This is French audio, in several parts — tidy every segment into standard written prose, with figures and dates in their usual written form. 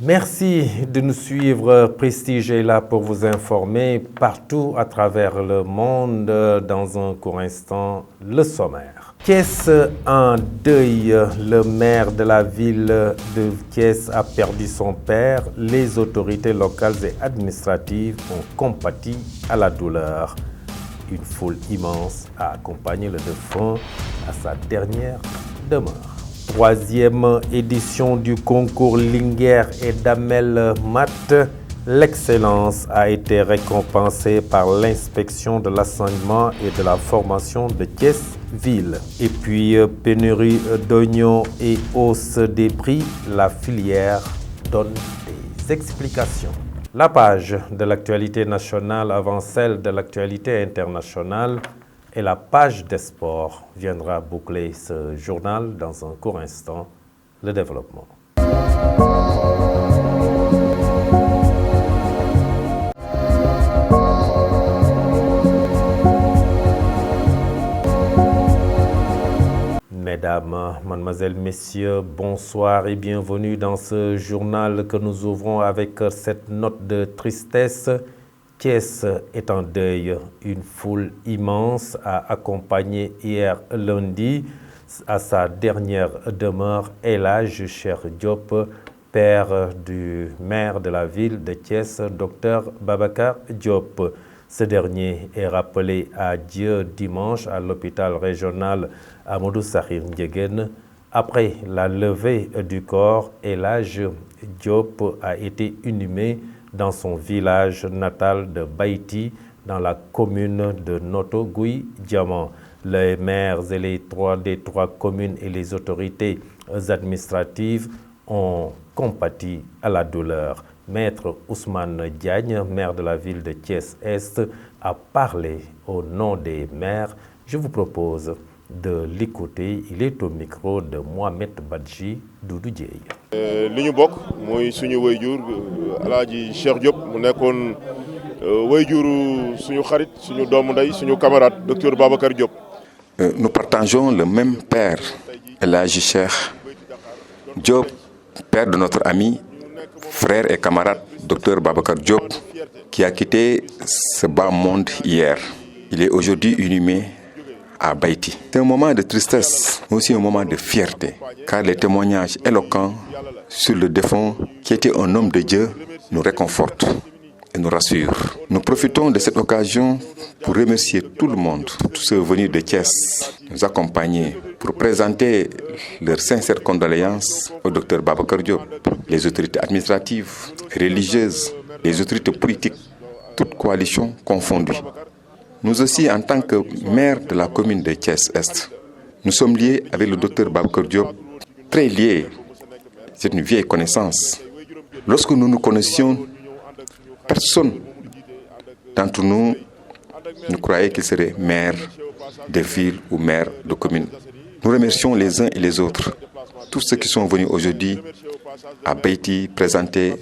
Merci de nous suivre. Prestige est là pour vous informer partout à travers le monde. Dans un court instant, le sommaire. Thiès en deuil. Le maire de la ville de Thiès a perdu son père. Les autorités locales et administratives ont compati à la douleur. Une foule immense a accompagné le défunt à sa dernière demeure. Troisième édition du concours Linguère et Damel Mat. L'excellence a été récompensée par l'inspection de l'enseignement et de la formation de Thiès-Ville. Et puis, pénurie d'oignons et hausse des prix, la filière donne des explications. La page de l'actualité nationale avant celle de l'actualité internationale et la page des sports viendra boucler ce journal dans un court instant. Le développement. Mesdames, mademoiselles, messieurs, bonsoir et bienvenue dans ce journal que nous ouvrons avec cette note de tristesse. Thiès est en deuil. Une foule immense a accompagné hier lundi à sa dernière demeure El Hadji Cheikh Diop, père du maire de la ville de Thiès, Dr Babacar Diop. Ce dernier est rappelé à Dieu dimanche à l'hôpital régional Amadou Sakhir Ndiéguène. Après la levée du corps, El Hadji Diop a été inhumé dans son village natal de Baïti, dans la commune de Noto Gouy Diamant. Les maires et des trois communes et les autorités administratives ont compati à la douleur. Maître Ousmane Diagne, maire de la ville de Thiès-Est, a parlé au nom des maires. Je vous propose de l'écouter. Il est au micro de Mohamed Badji Doudou Dieye. li ñu bokk mooy suñu wayjur Alaaji Cheikh Diop mu nekkoon wayjuru suñu xarit suñu doomu ndey suñu camarade docteur Babacar Diop. Nous partageons le même père, Alaaji Cheikh Diop, père de notre ami, frère et camarade docteur Babacar Diop, qui a quitté ce bas monde hier. Il est aujourd'hui inhumé à Baïti. C'est un moment de tristesse, mais aussi un moment de fierté, car les témoignages éloquents sur le défunt, qui était un homme de Dieu, nous réconfortent et nous rassurent. Nous profitons de cette occasion pour remercier tout le monde, tous ceux venus de Thiès, nous accompagner pour présenter leurs sincères condoléances au docteur Babacar Diop, les autorités administratives, religieuses, les autorités politiques, toutes coalitions confondues. Nous aussi, en tant que maire de la commune de Thiès-Est, nous sommes liés avec le docteur Babacar Diop, très liés. C'est une vieille connaissance. Lorsque nous nous connaissions, personne d'entre nous ne croyait qu'il serait maire de ville ou maire de commune. Nous remercions les uns et les autres, tous ceux qui sont venus aujourd'hui à Baïti présenter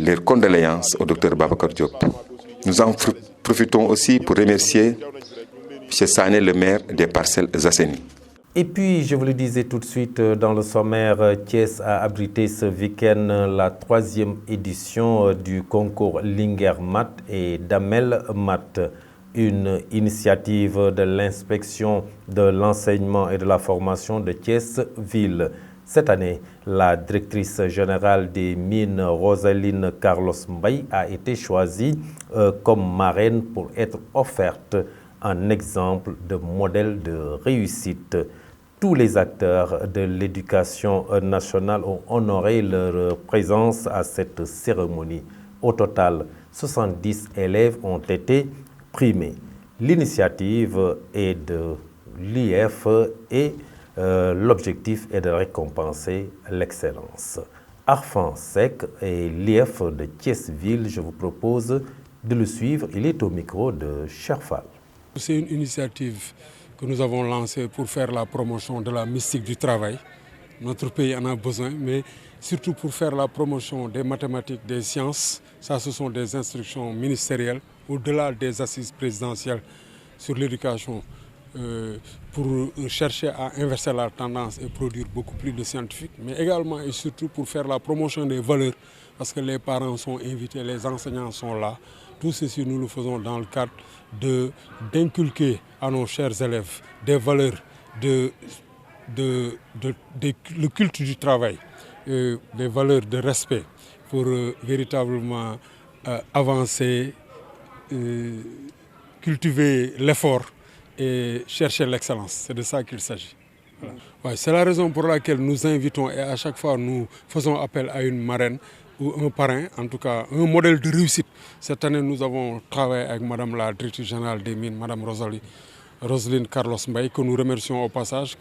leurs condoléances au docteur Babacar Diop. Nous en profitons aussi pour remercier M. Sané, le maire des Parcelles Assainies. Et puis, je vous le disais tout de suite dans le sommaire, Thiès a abrité ce week-end la 3e édition du concours Linguère Mat et Damel Mat, une initiative de l'inspection de l'enseignement et de la formation de Thiès-Ville. Cette année, la directrice générale des mines, Rosaline Carlos Mbaye, a été choisie comme marraine pour être offerte un exemple de modèle de réussite. Tous les acteurs de l'éducation nationale ont honoré leur présence à cette cérémonie. Au total, 70 élèves ont été primés. L'initiative est de l'IF et l'objectif est de récompenser l'excellence. Arfan Sek et l'IF de Thiès-Ville, je vous propose de le suivre. Il est au micro de Cherfal. C'est une initiative que nous avons lancée pour faire la promotion de la mystique du travail. Notre pays en a besoin, mais surtout pour faire la promotion des mathématiques, des sciences. Ça, ce sont des instructions ministérielles, au-delà des assises présidentielles sur l'éducation. pour chercher à inverser la tendance et produire beaucoup plus de scientifiques, mais également et surtout pour faire la promotion des valeurs, parce que les parents sont invités, les enseignants sont là. Tout ceci, nous le faisons dans le cadre d'inculquer à nos chers élèves des valeurs, le culte du travail, des valeurs de respect pour véritablement avancer, cultiver l'effort et chercher l'excellence. C'est de ça qu'il s'agit. Voilà. Ouais, c'est la raison pour laquelle nous invitons et à chaque fois nous faisons appel à une marraine ou un parrain, en tout cas un modèle de réussite. Cette année, nous avons travaillé avec Madame la Directrice Générale des Mines, Madame Roselyne Carlos Mbaye, que nous remercions au passage,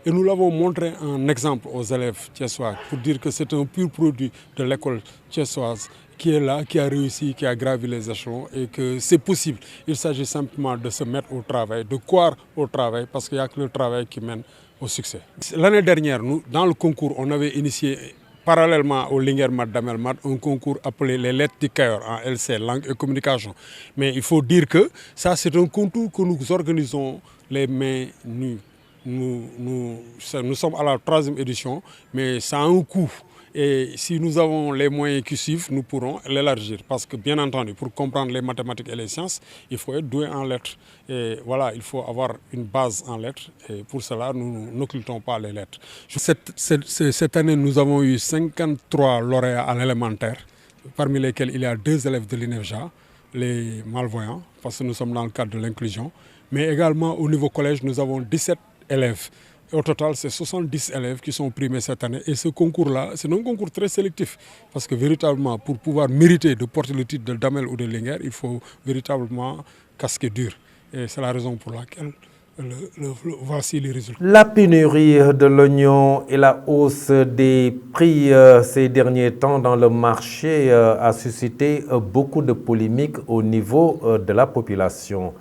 et nous l'avons montré en exemple aux élèves thiessois pour dire que c'est un pur produit de l'école thiessoise qui est là, qui a réussi, qui a gravi les échelons et que c'est possible. Il s'agit simplement de se mettre au travail, de croire au travail, parce qu'il n'y a que le travail qui mène au succès. L'année dernière, nous, dans le concours, on avait initié, parallèlement au Linguère-Mat d'Amel-Mat, un concours appelé les lettres du Cayor en LC, langue et communication. Mais il faut dire que ça, c'est un concours que nous organisons les mains nues. Nous sommes à la 3e édition, mais ça a un coût. Et si nous avons les moyens qui suivent, nous pourrons l'élargir. Parce que, bien entendu, pour comprendre les mathématiques et les sciences, il faut être doué en lettres. Et voilà, il faut avoir une base en lettres. Et pour cela, nous n'occultons pas les lettres. Cette année, nous avons eu 53 lauréats à l'élémentaire, parmi lesquels il y a 2 élèves de l'INEFJA, les malvoyants, parce que nous sommes dans le cadre de l'inclusion. Mais également, au niveau collège, nous avons 17 élèves. Au total, c'est 70 élèves qui sont primés cette année. Et ce concours-là, c'est un concours très sélectif. Parce que véritablement, pour pouvoir mériter de porter le titre de Damel ou de Linguère, il faut véritablement casquer dur. Et c'est la raison pour laquelle voici les résultats. La pénurie de l'oignon et la hausse des prix ces derniers temps dans le marché a suscité beaucoup de polémiques au niveau de la population.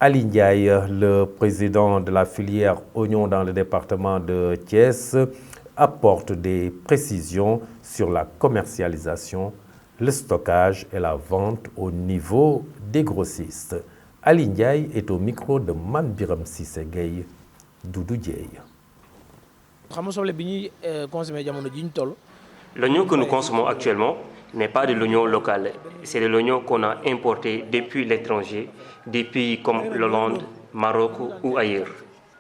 Ali Ndiaye, le président de la filière oignon dans le département de Thiès, apporte des précisions sur la commercialisation, le stockage et la vente au niveau des grossistes. Ali Ndiaye est au micro de Man Biram Cissé Gueye, Doudou Dieye. L'oignon que nous consommons actuellement n'est pas de l'oignon local, c'est de l'oignon qu'on a importé depuis l'étranger, des pays comme l'Hollande, Maroc ou ailleurs.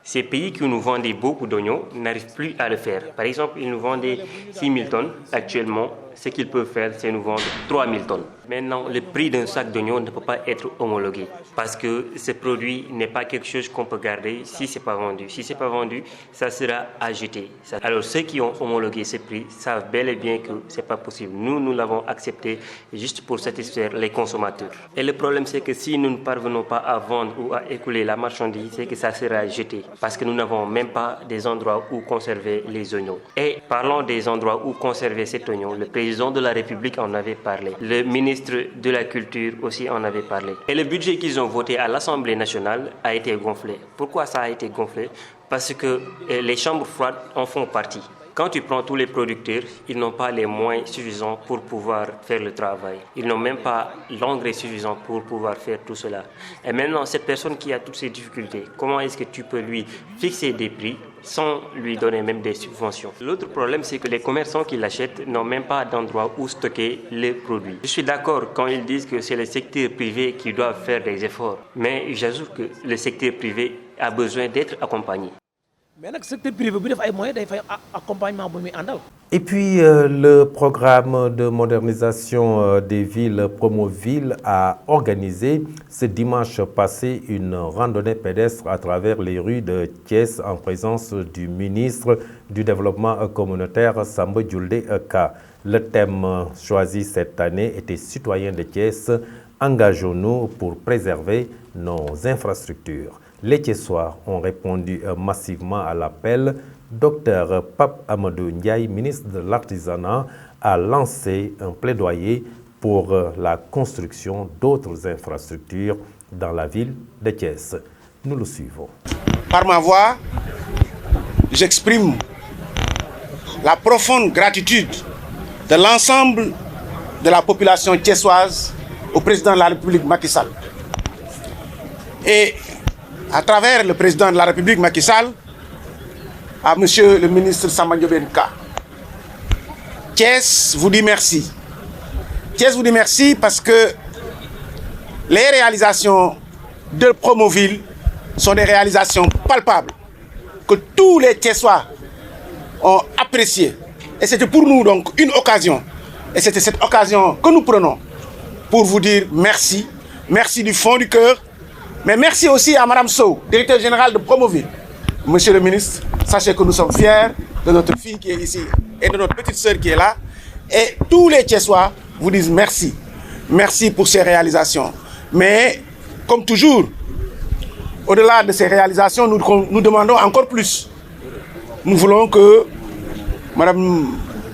Ces pays qui nous vendaient beaucoup d'oignons n'arrivent plus à le faire. Par exemple, ils nous vendaient 6 000 tonnes. Actuellement, ce qu'ils peuvent faire, c'est nous vendre 3 000 tonnes. Maintenant, le prix d'un sac d'oignons ne peut pas être homologué parce que ce produit n'est pas quelque chose qu'on peut garder si ce n'est pas vendu. Si ce n'est pas vendu, ça sera à jeter. Alors, ceux qui ont homologué ce prix savent bel et bien que ce n'est pas possible. Nous l'avons accepté juste pour satisfaire les consommateurs. Et le problème, c'est que si nous ne parvenons pas à vendre ou à écouler la marchandise, c'est que ça sera jeté parce que nous n'avons même pas des endroits où conserver les oignons. Et parlons des endroits où conserver cet oignon. Le président de la République en avait parlé. Le ministre de la Culture aussi en avait parlé. Et le budget qu'ils ont voté à l'Assemblée nationale a été gonflé. Pourquoi ça a été gonflé? Parce que les chambres froides en font partie. Quand tu prends tous les producteurs, ils n'ont pas les moyens suffisants pour pouvoir faire le travail. Ils n'ont même pas l'engrais suffisant pour pouvoir faire tout cela. Et maintenant, cette personne qui a toutes ces difficultés, comment est-ce que tu peux lui fixer des prix sans lui donner même des subventions? L'autre problème, c'est que les commerçants qui l'achètent n'ont même pas d'endroit où stocker les produits. Je suis d'accord quand ils disent que c'est le secteur privé qui doit faire des efforts, mais j'ajoute que le secteur privé a besoin d'être accompagné. Et puis, le programme de modernisation des villes Promoville a organisé ce dimanche passé une randonnée pédestre à travers les rues de Thiès en présence du ministre du Développement communautaire Samba Diouldé Ka. Le thème choisi cette année était « Citoyens de Thiès, engageons-nous pour préserver nos infrastructures ». Les Thiessois ont répondu massivement à l'appel. Dr Pape Amadou Ndiaye, ministre de l'Artisanat, a lancé un plaidoyer pour la construction d'autres infrastructures dans la ville de Thiès. Nous le suivons. Par ma voix, j'exprime la profonde gratitude de l'ensemble de la population thiessoise au président de la République Macky Sall. Et à travers le président de la République, Macky Sall, à monsieur le ministre Samba Ndiobène Ka. Thiès vous dit merci. Thiès vous dit merci parce que les réalisations de Promoville sont des réalisations palpables que tous les Thiessois ont appréciées. Et c'était pour nous donc une occasion. Et c'était cette occasion que nous prenons pour vous dire merci. Merci du fond du cœur. Mais merci aussi à Madame Sow, directeur général de Promoville. Monsieur le ministre, sachez que nous sommes fiers de notre fille qui est ici et de notre petite sœur qui est là. Et tous les Thiessois vous disent merci. Merci pour ces réalisations. Mais, comme toujours, au-delà de ces réalisations, nous demandons encore plus. Nous voulons que, Madame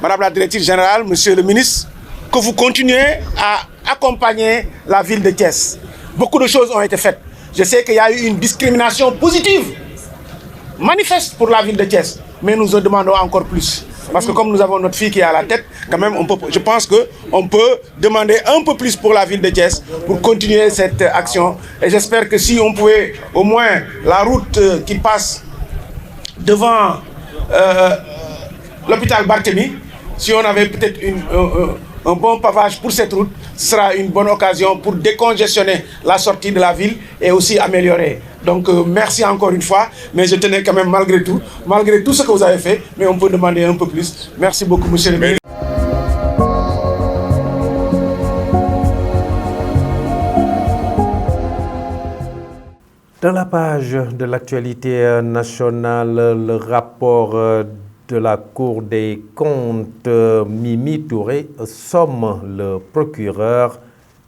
la directrice générale, Monsieur le ministre, que vous continuez à accompagner la ville de Thiès. Beaucoup de choses ont été faites. Je sais qu'il y a eu une discrimination positive, manifeste pour la ville de Thiès. Mais nous en demandons encore plus. Parce que comme nous avons notre fille qui est à la tête, quand même, je pense qu'on peut demander un peu plus pour la ville de Thiès pour continuer cette action. Et j'espère que si on pouvait, au moins, la route qui passe devant l'hôpital Barthélemy, si on avait peut-être un bon pavage pour cette route, ce sera une bonne occasion pour décongestionner la sortie de la ville et aussi améliorer. Donc merci encore une fois, mais je tenais quand même malgré tout ce que vous avez fait, mais on peut demander un peu plus. Merci beaucoup, monsieur le ministre. Dans la page de l'actualité nationale, le rapport de la Cour des comptes, Mimi Touré somme le procureur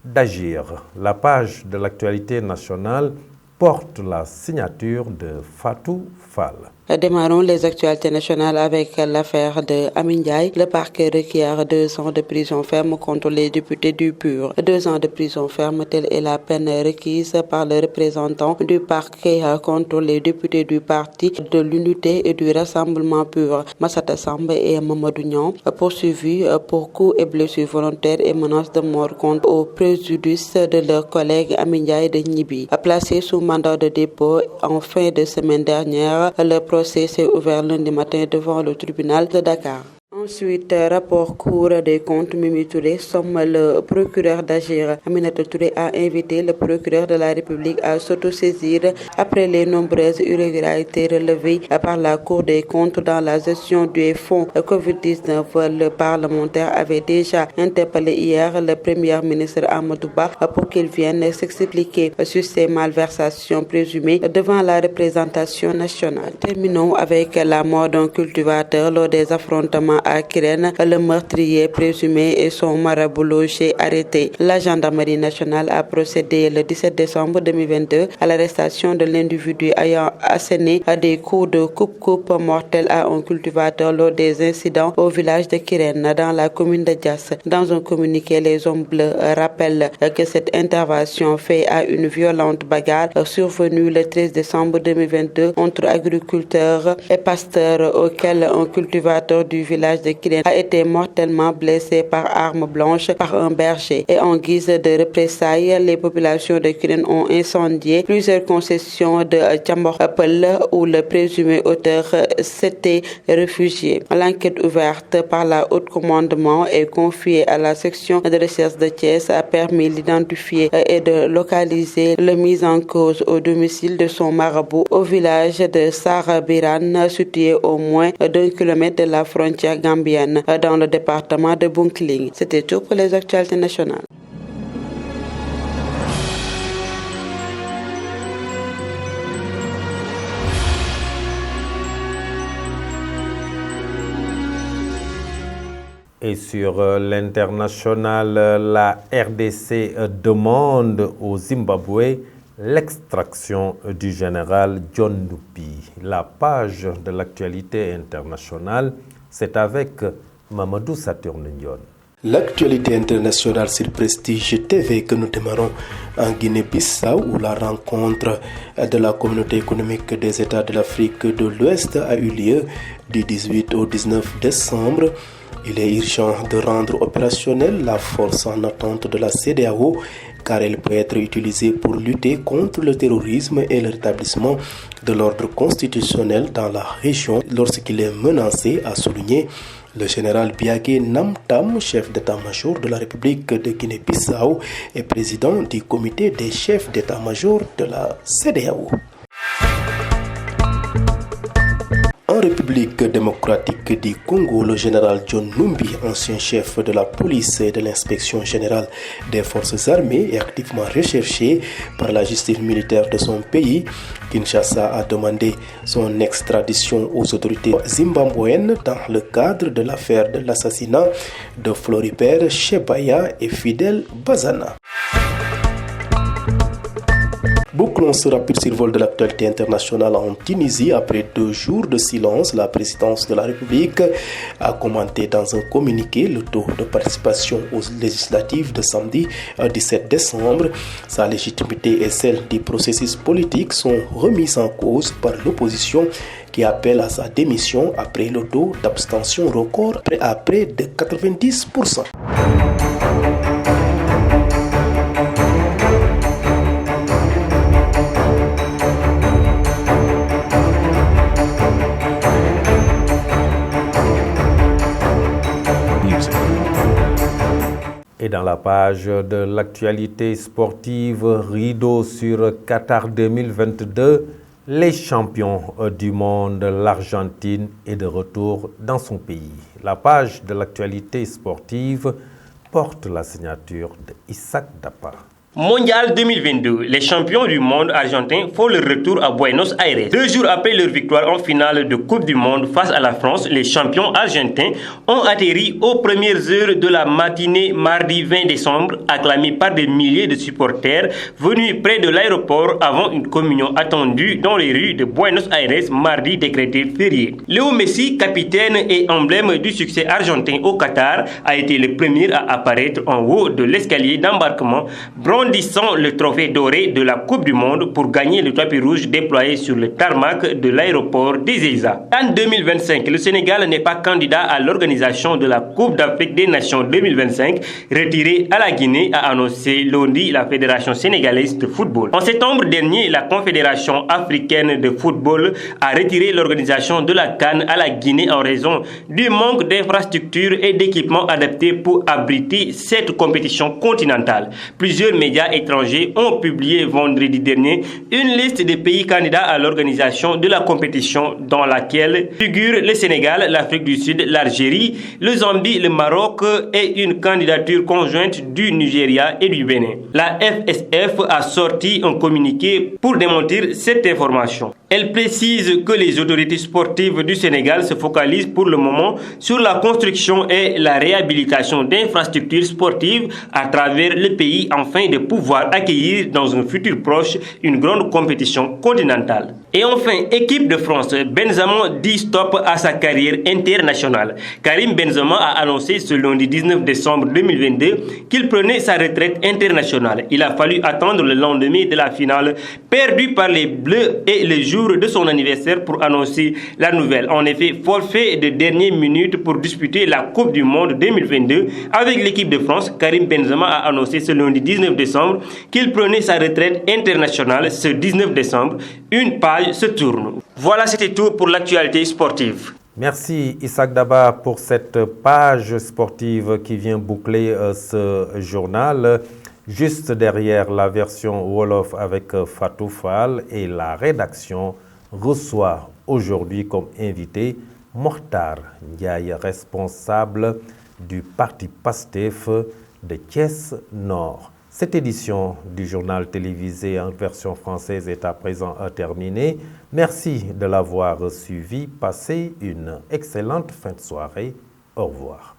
d'agir. La page de l'actualité nationale porte la signature de Fatou Fall. Démarrons les actualités nationales avec l'affaire de Amin Ndiaye. Le parquet requiert 2 ans de prison ferme contre les députés du PUR. 2 ans de prison ferme, telle est la peine requise par le représentant du parquet contre les députés du Parti de l'Unité et du Rassemblement PUR, Massata Samb et Mamadou Niang, poursuivis pour coups et blessures volontaires et menaces de mort contre au préjudice de leur collègue Amin Ndiaye de Nibi. Placé sous mandat de dépôt en fin de semaine dernière, le procès s'est ouvert lundi matin devant le tribunal de Dakar. Ensuite, rapport Cour des comptes, Mimi Touré somme le procureur d'agir. Aminata Touré a invité le procureur de la République à s'autosaisir après les nombreuses irrégularités relevées par la Cour des comptes dans la gestion des fonds Covid-19. Le parlementaire avait déjà interpellé hier le Premier ministre Amadou Ba pour qu'il vienne s'expliquer sur ces malversations présumées devant la représentation nationale. Terminons avec la mort d'un cultivateur lors des affrontements à Kirène. Le meurtrier présumé et son marabout logé arrêté. La gendarmerie nationale a procédé le 17 décembre 2022 à l'arrestation de l'individu ayant asséné des coups de coupe-coupe mortels à un cultivateur lors des incidents au village de Kirène dans la commune de Diass. Dans un communiqué, les hommes bleus rappellent que cette intervention fait à une violente bagarre survenue le 13 décembre 2022 entre agriculteurs et pasteurs auquel un cultivateur du village de Kirène a été mortellement blessé par arme blanche par un berger. Et en guise de représailles, les populations de Kirène ont incendié plusieurs concessions de Tchambor-Appel où le présumé auteur s'était réfugié. L'enquête ouverte par la haute commandement et confiée à la section de recherche de Thiès a permis d'identifier et de localiser le mis en cause au domicile de son marabout au village de Sarabiran, situé au moins d'1 kilomètre de la frontière gambienne dans le département de Bounkiling. C'était tout pour les actualités nationales. Et sur l'international, la RDC demande au Zimbabwe l'extraction du général John Nupi. La page de l'actualité internationale, c'est avec Mamadou Saturne Ndione. L'actualité internationale sur Prestige TV que nous démarrons en Guinée-Bissau où la rencontre de la communauté économique des États de l'Afrique de l'Ouest a eu lieu du 18 au 19 décembre Il est urgent de rendre opérationnelle la force en attente de la CEDEAO car elle peut être utilisée pour lutter contre le terrorisme et le rétablissement de l'ordre constitutionnel dans la région lorsqu'il est menacé, a souligné le général Biagé Namtam, chef d'état-major de la République de Guinée-Bissau et président du comité des chefs d'état-major de la CEDEAO. En République démocratique du Congo, le général John Numbi, ancien chef de la police et de l'inspection générale des forces armées, est activement recherché par la justice militaire de son pays. Kinshasa a demandé son extradition aux autorités zimbabwéennes dans le cadre de l'affaire de l'assassinat de Floribert Chebeya et Fidel Bazana. Bouclons ce rapide survol de l'actualité internationale en Tunisie. Après 2 jours de silence, la présidence de la République a commenté dans un communiqué le taux de participation aux législatives de samedi 17 décembre. Sa légitimité et celle du processus politique sont remises en cause par l'opposition qui appelle à sa démission après le taux d'abstention record à près de 90%. Et dans la page de l'actualité sportive, rideau sur Qatar 2022, les champions du monde, l'Argentine est de retour dans son pays. La page de l'actualité sportive porte la signature d'Isaac Dapa. Mondial 2022, les champions du monde argentins font le retour à Buenos Aires. 2 jours après leur victoire en finale de Coupe du Monde face à la France, les champions argentins ont atterri aux premières heures de la matinée mardi 20 décembre, acclamés par des milliers de supporters venus près de l'aéroport avant une communion attendue dans les rues de Buenos Aires mardi décrété férié. Léo Messi, capitaine et emblème du succès argentin au Qatar, a été le premier à apparaître en haut de l'escalier d'embarquement, brandissant le trophée doré de la Coupe du Monde pour gagner le tapis rouge déployé sur le tarmac de l'aéroport d'Ezeiza. En 2025, le Sénégal n'est pas candidat à l'organisation de la Coupe d'Afrique des Nations 2025, retirée à la Guinée, a annoncé lundi la Fédération sénégalaise de football. En septembre dernier, la Confédération africaine de football a retiré l'organisation de la CAN à la Guinée en raison du manque d'infrastructures et d'équipements adaptés pour abriter cette compétition continentale. Plusieurs médias étrangers ont publié vendredi dernier une liste des pays candidats à l'organisation de la compétition dans laquelle figurent le Sénégal, l'Afrique du Sud, l'Algérie, le Zambie, le Maroc et une candidature conjointe du Nigeria et du Bénin. La FSF a sorti un communiqué pour démentir cette information. Elle précise que les autorités sportives du Sénégal se focalisent pour le moment sur la construction et la réhabilitation d'infrastructures sportives à travers le pays afin de pouvoir accueillir dans un futur proche une grande compétition continentale. Et enfin, équipe de France, Benzema dit stop à sa carrière internationale. Karim Benzema a annoncé ce lundi 19 décembre 2022 qu'il prenait sa retraite internationale. Il a fallu attendre le lendemain de la finale perdue par les Bleus et le jour de son anniversaire pour annoncer la nouvelle. En effet, forfait de dernière minute pour disputer la Coupe du Monde 2022 avec l'équipe de France, Karim Benzema a annoncé ce lundi 19 décembre qu'il prenait sa retraite internationale ce 19 décembre. Une page se tourne. Voilà, c'était tout pour l'actualité sportive. Merci Isaac Daba pour cette page sportive qui vient boucler ce journal. Juste derrière la version Wolof avec Fatou Fall et la rédaction reçoit aujourd'hui comme invité Mokhtar Ndiaye, responsable du parti PASTEF de Thiès Nord. Cette édition du journal télévisé en version française est à présent terminée. Merci de l'avoir suivi. Passez une excellente fin de soirée. Au revoir.